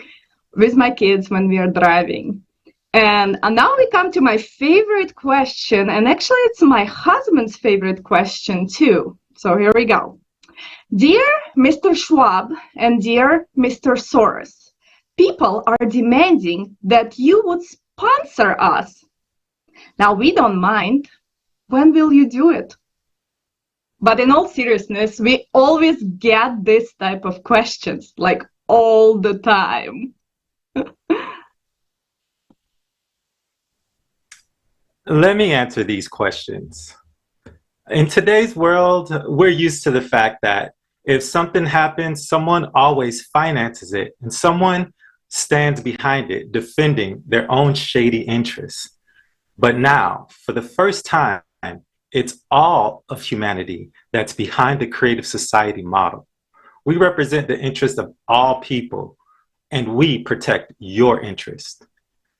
with my kids when we are driving. And now we come to my favorite question, and actually it's my husband's favorite question too. So here we go. Dear Mr. Schwab and dear Mr. Soros, people are demanding that you would sponsor us. Now, we don't mind. When will you do it? But in all seriousness, we always get this type of questions, like all the time. Let me answer these questions. In today's world, we're used to the fact that if something happens, someone always finances it and someone stands behind it, defending their own shady interests. But now, for the first time, it's all of humanity that's behind the creative society model. We represent the interests of all people, and we protect your interest.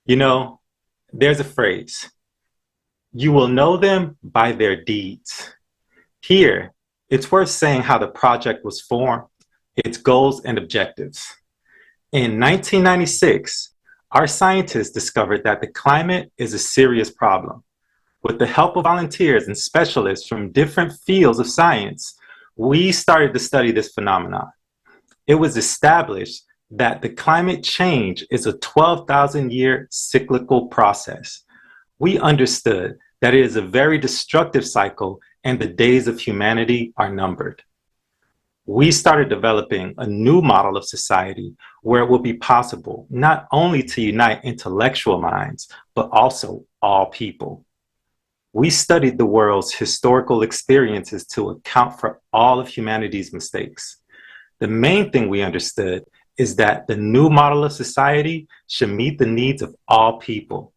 You know, there's a phrase, you will know them by their deeds. Here, it's worth saying how the project was formed, its goals and objectives. In 1996, our scientists discovered that the climate is a serious problem. With the help of volunteers and specialists from different fields of science, we started to study this phenomenon. It was established that the climate change is a 12,000-year cyclical process. We understood that it is a very destructive cycle and the days of humanity are numbered. We started developing a new model of society where it will be possible not only to unite intellectual minds, but also all people. We studied the world's historical experiences to account for all of humanity's mistakes. The main thing we understood is that the new model of society should meet the needs of all people.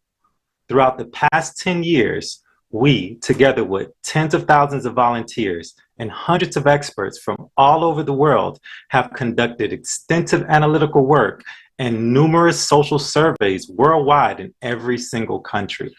Throughout the past 10 years, we, together with tens of thousands of volunteers and hundreds of experts from all over the world, have conducted extensive analytical work and numerous social surveys worldwide in every single country.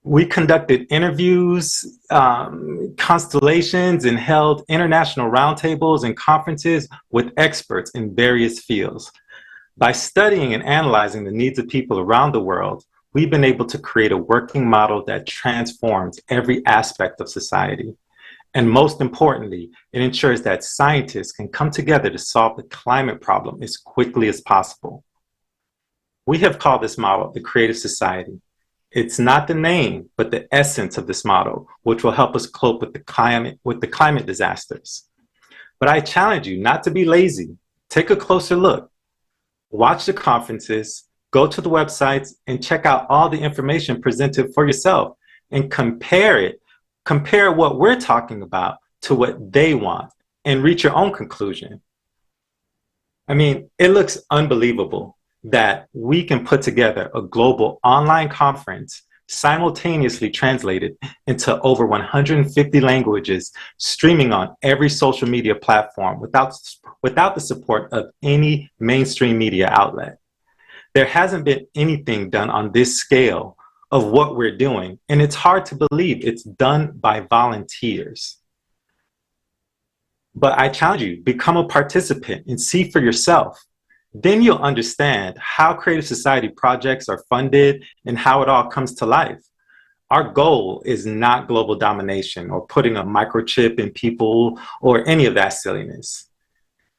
We conducted interviews, constellations, and held international roundtables and conferences with experts in various fields. By studying and analyzing the needs of people around the world, we've been able to create a working model that transforms every aspect of society. And most importantly, it ensures that scientists can come together to solve the climate problem as quickly as possible. We have called this model the Creative Society. It's not the name, but the essence of this model, which will help us cope with the climate disasters. But I challenge you not to be lazy. Take a closer look. Watch the conferences, go to the websites, and check out all the information presented for yourself and compare it. Compare what we're talking about to what they want and reach your own conclusion. I mean, it looks unbelievable that we can put together a global online conference simultaneously translated into over 150 languages, streaming on every social media platform without the support of any mainstream media outlet. There hasn't been anything done on this scale of what we're doing, and it's hard to believe it's done by volunteers. But I challenge you, become a participant and see for yourself. Then you'll understand how Creative Society projects are funded and how it all comes to life. Our goal is not global domination or putting a microchip in people or any of that silliness.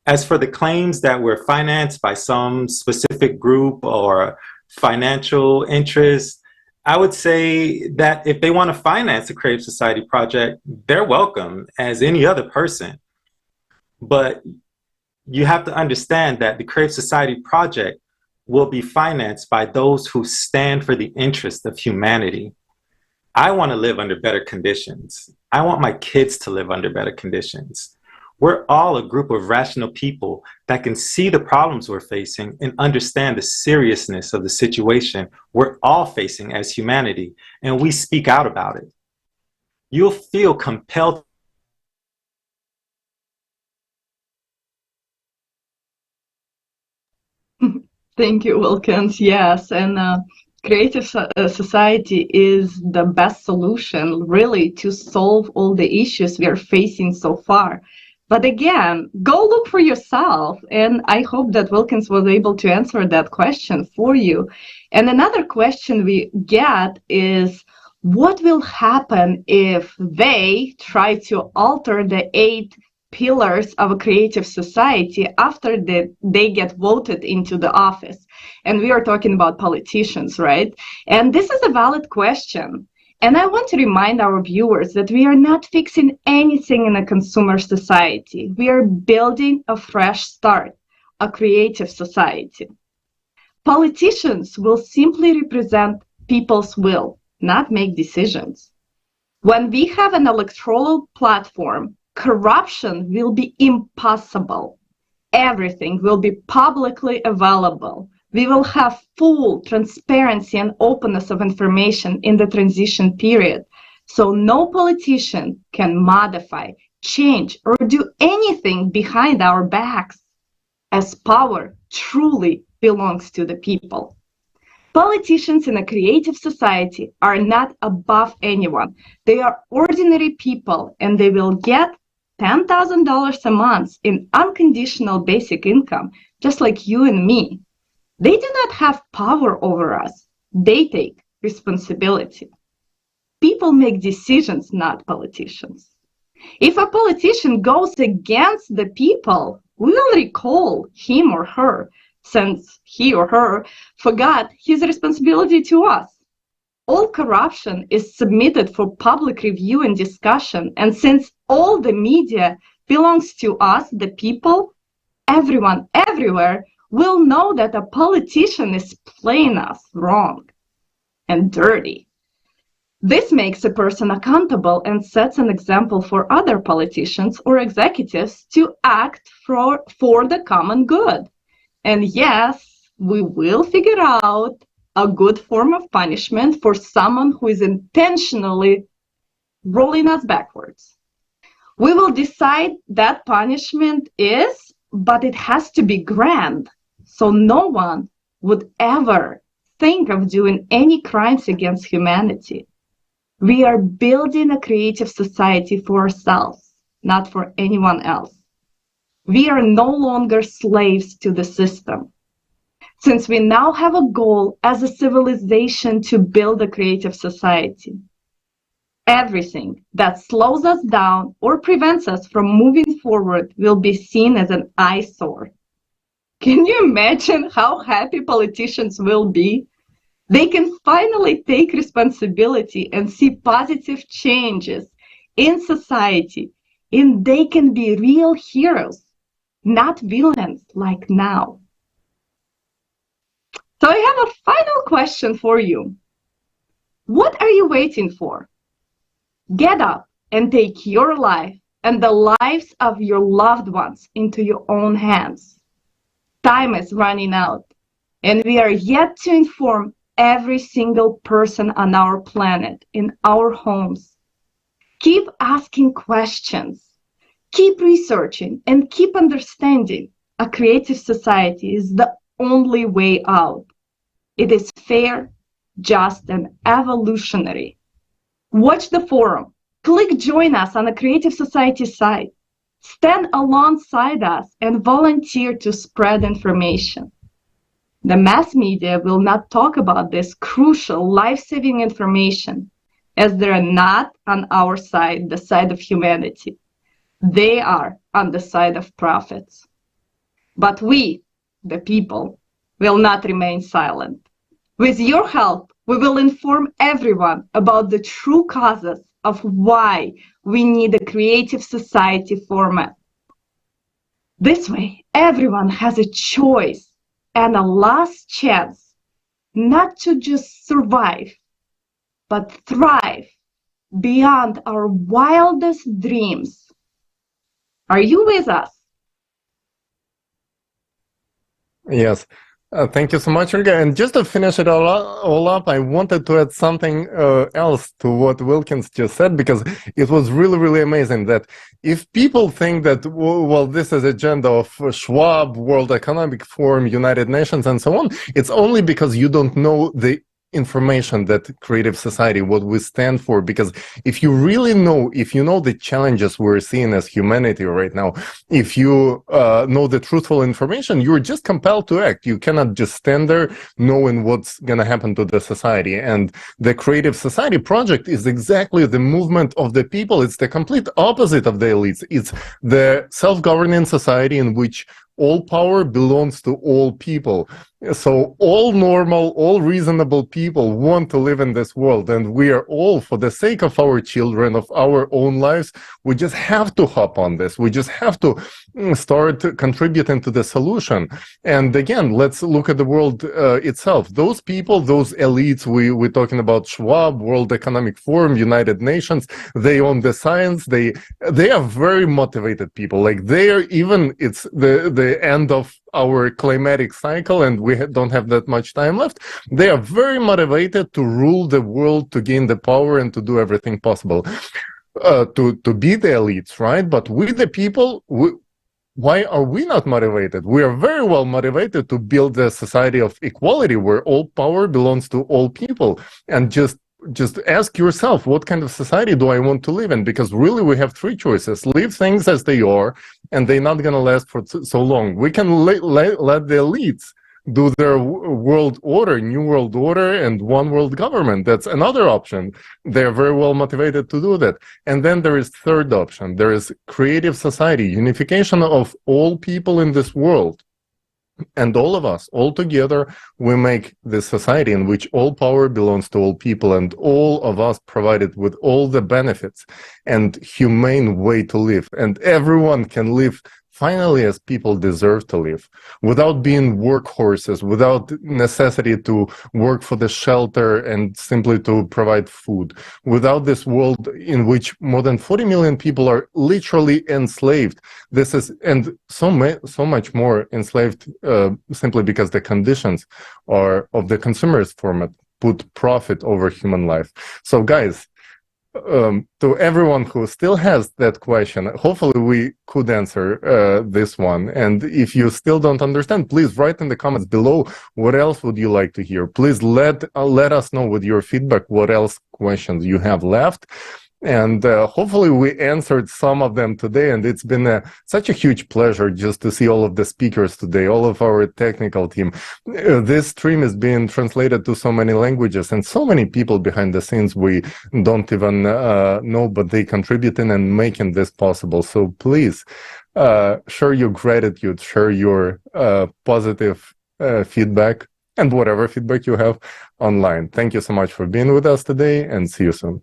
As for the claims that we're financed by some specific group or financial interest, I would say that if they want to finance the Creative Society project, they're welcome as any other person. But you have to understand that the Creative Society project will be financed by those who stand for the interest of humanity. I want to live under better conditions. I want my kids to live under better conditions. We're all a group of rational people that can see the problems we're facing and understand the seriousness of the situation we're all facing as humanity, and we speak out about it. You'll feel compelled. Thank you, Wilkins. Yes, and Creative Society is the best solution, really, to solve all the issues we are facing so far. But again, go look for yourself, and I hope that Wilkins was able to answer that question for you. And another question we get is, what will happen if they try to alter the 8 pillars of a creative society after they get voted into the office. And we are talking about politicians, right? And this is a valid question. And I want to remind our viewers that we are not fixing anything in a consumer society. We are building a fresh start, a creative society. Politicians will simply represent people's will, not make decisions. When we have an electoral platform, corruption will be impossible. Everything will be publicly available. We will have full transparency and openness of information in the transition period. So no politician can modify, change, or do anything behind our backs, as power truly belongs to the people. Politicians in a creative society are not above anyone. They are ordinary people, and they will get $10,000 a month in unconditional basic income, just like you and me. They do not have power over us. They take responsibility. People make decisions, not politicians. If a politician goes against the people, we will recall him or her, since he or her forgot his responsibility to us. All corruption is submitted for public review and discussion, and since all the media belongs to us, the people, everyone, everywhere, will know that a politician is playing us wrong and dirty. This makes a person accountable and sets an example for other politicians or executives to act for the common good. And yes, we will figure out a good form of punishment for someone who is intentionally rolling us backwards. We will decide that punishment is, but it has to be grand, so no one would ever think of doing any crimes against humanity. We are building a creative society for ourselves, not for anyone else. We are no longer slaves to the system. Since we now have a goal as a civilization to build a creative society, everything that slows us down or prevents us from moving forward will be seen as an eyesore. Can you imagine how happy politicians will be? They can finally take responsibility and see positive changes in society, and they can be real heroes, not villains like now. So I have a final question for you. What are you waiting for? Get up and take your life and the lives of your loved ones into your own hands. Time is running out, and we are yet to inform every single person on our planet, in our homes. Keep asking questions, keep researching, and keep understanding. A creative society is the only way out. It is fair, just, and evolutionary. Watch the forum. Click join us on the Creative Society site. Stand alongside us and volunteer to spread information. The mass media will not talk about this crucial life-saving information, as they are not on our side, the side of humanity. They are on the side of profits. But we, the people, will not remain silent. With your help, we will inform everyone about the true causes of why we need a creative society format. This way, everyone has a choice and a last chance not to just survive, but thrive beyond our wildest dreams. Are you with us? Yes. Thank you so much, Olga. And just to finish it all up, I wanted to add something else to what Wilkins just said, because it was really, really amazing that if people think that, well, this is agenda of Schwab, World Economic Forum, United Nations, and so on, it's only because you don't know the information that creative society, what we stand for, because if you really know, if you know the challenges we're seeing as humanity right now, if you know the truthful information, you're just compelled to act. You cannot just stand there knowing what's going to happen to the society. And the Creative Society project is exactly the movement of the people. It's the complete opposite of the elites. It's the self-governing society in which all power belongs to all people. So all normal, all reasonable people want to live in this world, and we are all, for the sake of our children, of our own lives, we just have to hop on this. We just have to start contributing to the solution. And again, let's look at the world itself. Those people, those elites, we're talking about Schwab, World Economic Forum, United Nations, they own the science. They are very motivated people. Like they are, even it's the end of our climatic cycle and we don't have that much time left. They are very motivated to rule the world, to gain the power and to do everything possible to be the elites, right? But we the people, why are we not motivated? We are very well motivated to build a society of equality where all power belongs to all people. And just ask yourself, what kind of society do I want to live in? Because really we have three choices: leave things as they are, and they're not going to last for so long. We can let the elites do their world order, new world order, and one world government. That's another option. They're very well motivated to do that. And then there is third option. There is creative society, unification of all people in this world. And all of us, all together, we make this society in which all power belongs to all people, and all of us provided with all the benefits and humane way to live. And everyone can live finally as people deserve to live, without being workhorses, without necessity to work for the shelter and simply to provide food, without this world in which more than 40 million people are literally enslaved. This is, and so much more enslaved simply because the conditions are of the consumerist format put profit over human life. So guys, to everyone who still has that question, hopefully we could answer this one. And if you still don't understand, please write in the comments below what else would you like to hear. Please let us know with your feedback what else questions you have left. And hopefully we answered some of them today, and it's been such a huge pleasure just to see all of the speakers today, all of our technical team. This stream is being translated to so many languages, and so many people behind the scenes we don't even know, but they contributing and making this possible. So please share your gratitude, share your positive feedback, and whatever feedback you have online. Thank you so much for being with us today, and see you soon.